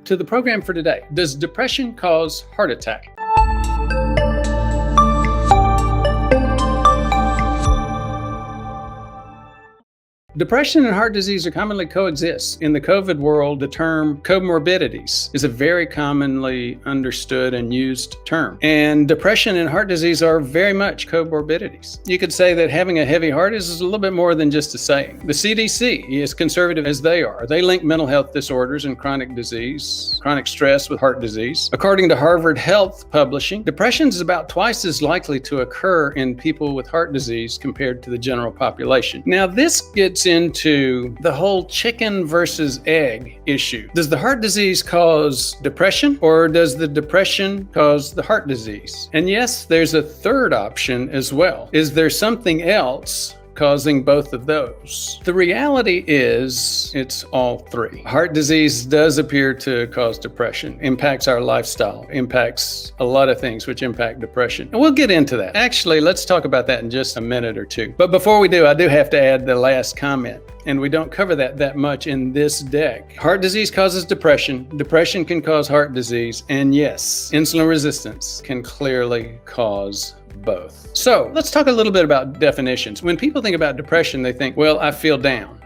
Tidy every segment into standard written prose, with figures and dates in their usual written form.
To the program for today. Does depression cause heart attack? Depression and heart disease are commonly coexist. In the COVID world, the term comorbidities is a very commonly understood and used term. And depression and heart disease are very much comorbidities. You could say that having a heavy heart is a little bit more than just a saying. The CDC, as conservative as they are, they link mental health disorders and chronic disease, chronic stress with heart disease. According to Harvard Health Publishing, depression is about twice as likely to occur in people with heart disease compared to the general population. Now, this gets into the whole chicken versus egg issue. Does the heart disease cause depression, or does the depression cause the heart disease? And yes, there's a third option as well. Is there something else causing both of those? The reality is it's all three. Heart disease does appear to cause depression, impacts our lifestyle, impacts a lot of things which impact depression. And we'll get into that. Actually, let's talk about that in just a minute or two. But before we do, I do have to add the last comment. And we don't cover that much in this deck. Heart disease causes depression. Depression can cause heart disease. And yes, insulin resistance can clearly cause both. So let's talk a little bit about definitions. When people think about depression, they think, well, I feel down.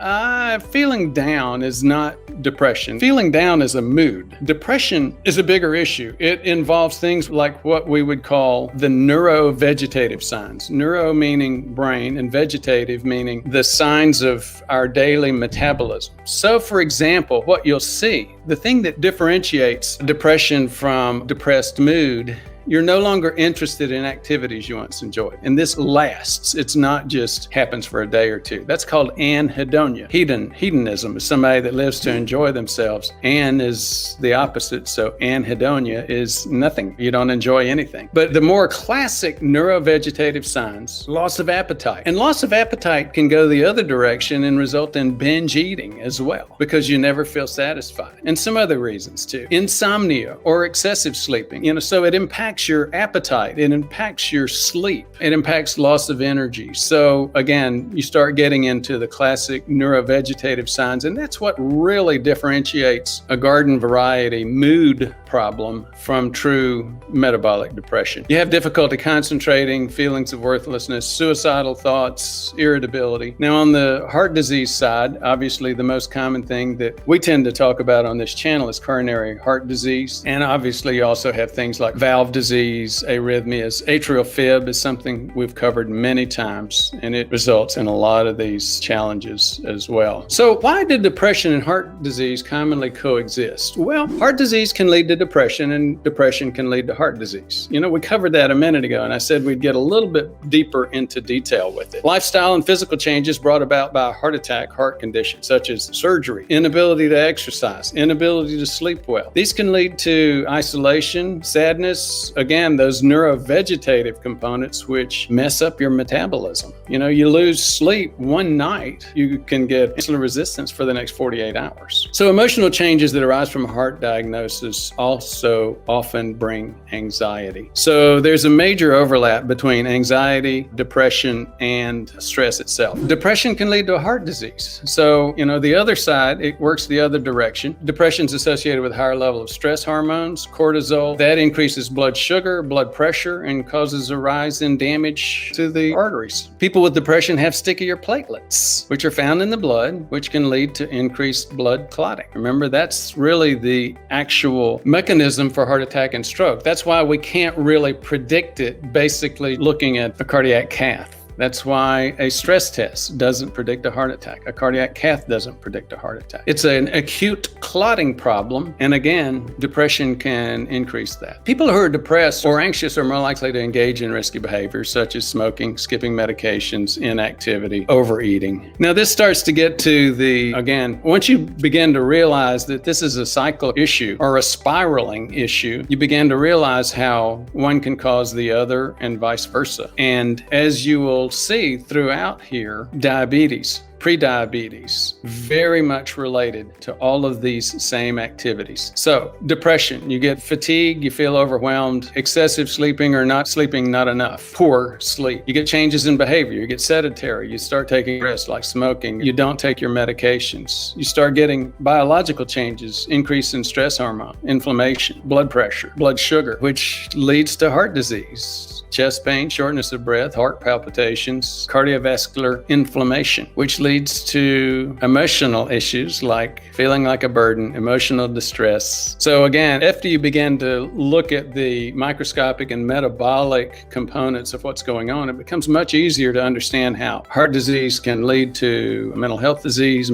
Feeling down is not depression. Feeling down is a mood. Depression is a bigger issue. It involves things like what we would call the neurovegetative signs. Neuro meaning brain and vegetative meaning the signs of our daily metabolism. So for example, what you'll see, the thing that differentiates depression from depressed mood, you're no longer interested in activities you once enjoyed. And this lasts. It's not just happens for a day or two. That's called anhedonia. Hedonism is somebody that lives to enjoy themselves. An is the opposite. So anhedonia is nothing. You don't enjoy anything. But the more classic neurovegetative signs, loss of appetite. And loss of appetite can go the other direction and result in binge eating as well, because you never feel satisfied. And some other reasons too. Insomnia or excessive sleeping. So it impacts your appetite, it impacts your sleep, it impacts loss of energy. So again, you start getting into the classic neurovegetative signs, and that's what really differentiates a garden variety mood problem from true metabolic depression. You have difficulty concentrating, feelings of worthlessness, suicidal thoughts, irritability. Now on the heart disease side, obviously the most common thing that we tend to talk about on this channel is coronary heart disease. And obviously you also have things like valve disease, arrhythmias. Atrial fib is something we've covered many times, and it results in a lot of these challenges as well. So why do depression and heart disease commonly coexist? Well, heart disease can lead to depression, and depression can lead to heart disease. We covered that a minute ago, and I said we'd get a little bit deeper into detail with it. Lifestyle and physical changes brought about by a heart attack, heart condition, such as surgery, inability to exercise, inability to sleep well. These can lead to isolation, sadness, again, those neurovegetative components which mess up your metabolism. You lose sleep one night, you can get insulin resistance for the next 48 hours. So emotional changes that arise from a heart diagnosis also often bring anxiety. So there's a major overlap between anxiety, depression, and stress itself. Depression can lead to a heart disease. So, the other side, it works the other direction. Depression is associated with higher level of stress hormones, cortisol. That increases blood sugar, blood pressure, and causes a rise in damage to the arteries. People with depression have stickier platelets, which are found in the blood, which can lead to increased blood clotting. Remember, that's really the actual mechanism for heart attack and stroke. That's why we can't really predict it basically looking at a cardiac cath. That's why a stress test doesn't predict a heart attack. A cardiac cath doesn't predict a heart attack. It's an acute clotting problem. And again, depression can increase that. People who are depressed or anxious are more likely to engage in risky behaviors such as smoking, skipping medications, inactivity, overeating. Now this starts to get to again, once you begin to realize that this is a cycle issue or a spiraling issue, you begin to realize how one can cause the other and vice versa. And as you will see throughout here, diabetes, prediabetes, very much related to all of these same activities. So depression, you get fatigue, you feel overwhelmed, excessive sleeping or not sleeping not enough, poor sleep. You get changes in behavior, you get sedentary, you start taking risks like smoking, you don't take your medications, you start getting biological changes, increase in stress hormone, inflammation, blood pressure, blood sugar, which leads to heart disease, chest pain, shortness of breath, heart palpitations, cardiovascular inflammation, which leads to emotional issues like feeling like a burden, emotional distress. So again, after you begin to look at the microscopic and metabolic components of what's going on, it becomes much easier to understand how heart disease can lead to mental health disease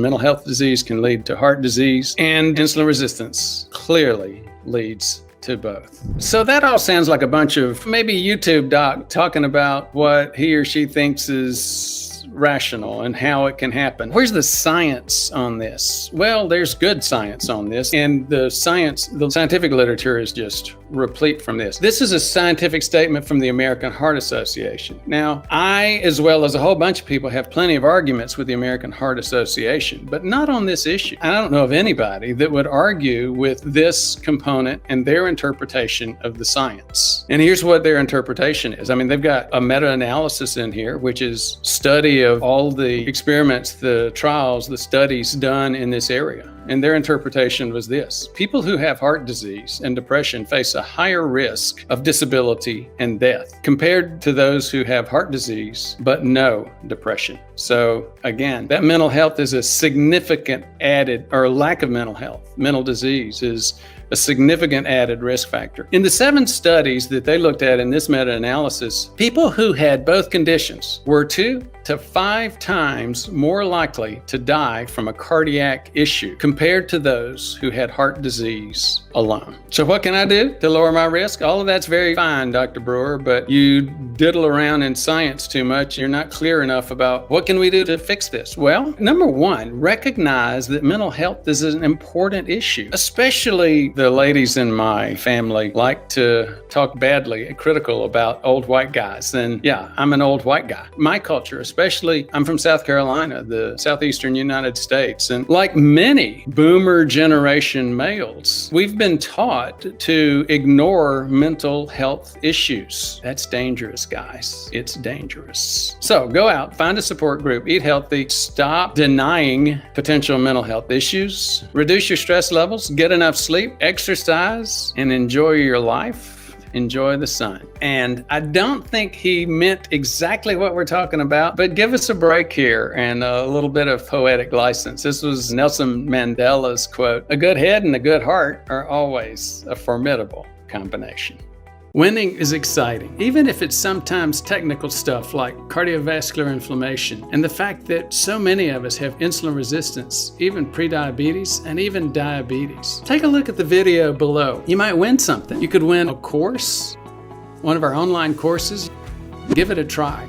can lead to heart disease, and insulin resistance clearly leads to both. So that all sounds like a bunch of maybe YouTube doc talking about what he or she thinks is rational and how it can happen. Where's the science on this? Well, there's good science on this, and the scientific literature is just replete from this. This is a scientific statement from the American Heart Association. Now, I, as well as a whole bunch of people, have plenty of arguments with the American Heart Association, but not on this issue. I don't know of anybody that would argue with this component and their interpretation of the science. And here's what their interpretation is. I mean, they've got a meta-analysis in here, which is study of all the experiments, the trials, the studies done in this area. And their interpretation was this: people who have heart disease and depression face a higher risk of disability and death compared to those who have heart disease but no depression. So again, that mental health is a significant added, or lack of mental health, mental disease is a significant added risk factor. In the 7 studies that they looked at in this meta-analysis, people who had both conditions were 2 to 5 times more likely to die from a cardiac issue compared to those who had heart disease alone. So what can I do to lower my risk? All of that's very fine, Dr. Brewer, but you diddle around in science too much. You're not clear enough about what can we do to fix this? Well, number 1, recognize that mental health is an important issue. Especially the ladies in my family like to talk badly and critical about old white guys. And yeah, I'm an old white guy. My culture, especially, I'm from South Carolina, the southeastern United States. And like many boomer generation males, we've been taught to ignore mental health issues. That's dangerous, guys. It's dangerous. So go out, find a support group, eat healthy, stop denying potential mental health issues, reduce your stress levels, get enough sleep, exercise, and enjoy your life. Enjoy the sun. And I don't think he meant exactly what we're talking about, but give us a break here and a little bit of poetic license. This was Nelson Mandela's quote: "A good head and a good heart are always a formidable combination." Winning is exciting, even if it's sometimes technical stuff like cardiovascular inflammation and the fact that so many of us have insulin resistance, even prediabetes, and even diabetes. Take a look at the video below. You might win something. You could win a course, one of our online courses. Give it a try.